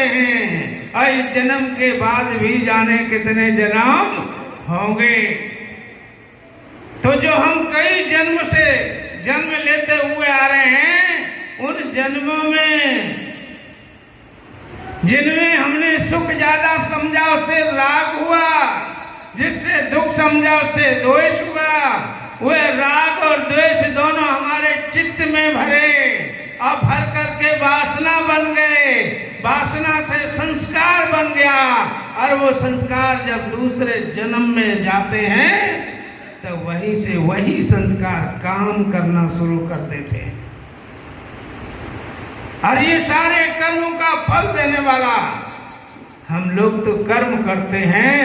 आए हैं और इस जन्म के बाद भी जाने कितने जन्म होंगे। तो जो हम कई जन्म से जन्म लेते हुए आ रहे हैं, उन जन्मों में जिनमें हमने सुख ज्यादा समझा उससे राग हुआ, जिससे दुख समझा उससे द्वेष हुआ, वह राग और द्वेष दोनों हमारे चित्त में भरे और भर करके वासना बन गए। वासना से संस्कार बन गया और वो संस्कार जब दूसरे जन्म में जाते हैं तो वहीं से वही संस्कार काम करना शुरू कर देते हैं। और ये सारे कर्मों का फल देने वाला, हम लोग तो कर्म करते हैं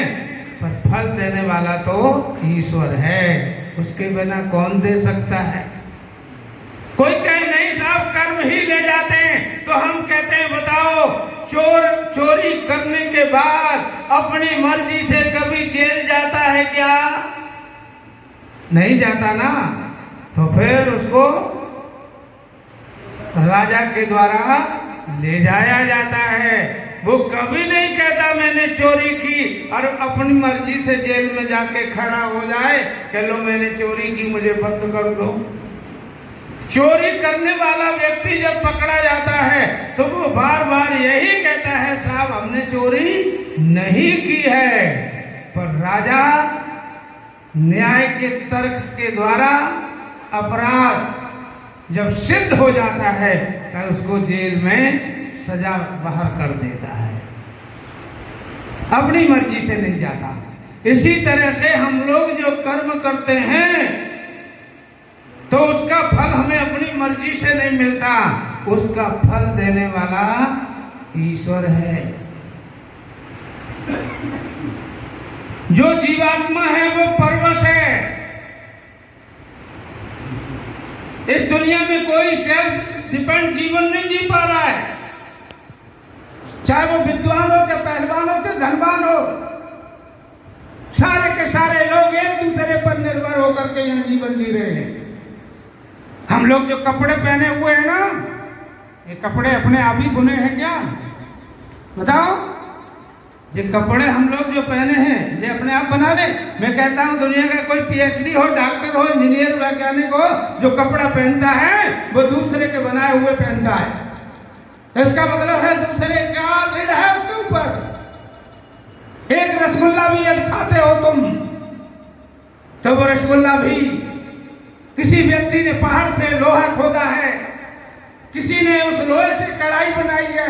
पर फल देने वाला तो ईश्वर है, उसके बिना कौन दे सकता है। कोई कहे नहीं साहब कर्म ही ले जाते हैं, तो हम कहते हैं बताओ चोरी करने के बाद अपनी मर्जी से कभी जेल जाता है क्या? नहीं जाता ना। तो फिर उसको राजा के द्वारा ले जाया जाता है। वो कभी नहीं कहता मैंने चोरी की और अपनी मर्जी से जेल में जाके खड़ा हो जाए कि लो मैंने चोरी की, मुझे बंद कर दो। चोरी करने वाला व्यक्ति जब पकड़ा जाता है तो वो बार बार यही कहता है साहब हमने चोरी नहीं की है। पर राजा न्याय के तर्क के द्वारा अपराध जब सिद्ध हो जाता है तो उसको जेल में सजा बाहर कर देता है, अपनी मर्जी से नहीं जाता। इसी तरह से हम लोग जो कर्म करते हैं तो उसका फल हमें अपनी मर्जी से नहीं मिलता, उसका फल देने वाला ईश्वर है। जो जीवात्मा है वो परवश है। इस दुनिया में कोई सेल्फ डिपेंड जीवन नहीं जी पा रहा है, चाहे वो विद्वान हो, चाहे पहलवान हो, चाहे धनवान हो। सारे के सारे लोग एक दूसरे पर निर्भर होकर के यहाँ जीवन जी रहे हैं। हम लोग जो कपड़े पहने हुए हैं ना, ये कपड़े अपने आप ही बुने हैं क्या? बताओ। ये कपड़े हम लोग जो पहने हैं ये अपने आप बना ले? मैं कहता हूँ दुनिया का कोई पीएचडी हो, डॉक्टर हो, इंजीनियर, वैज्ञानिक हो, जो कपड़ा पहनता है वो दूसरे के बनाए हुए पहनता है। इसका मतलब है दूसरे का ऋण है उसके ऊपर। एक रसगुल्ला भी यदि खाते हो तुम तो वो रसगुल्ला भी किसी व्यक्ति ने पहाड़ से लोहा खोदा है, किसी ने उस लोहे से कढ़ाई बनाई है,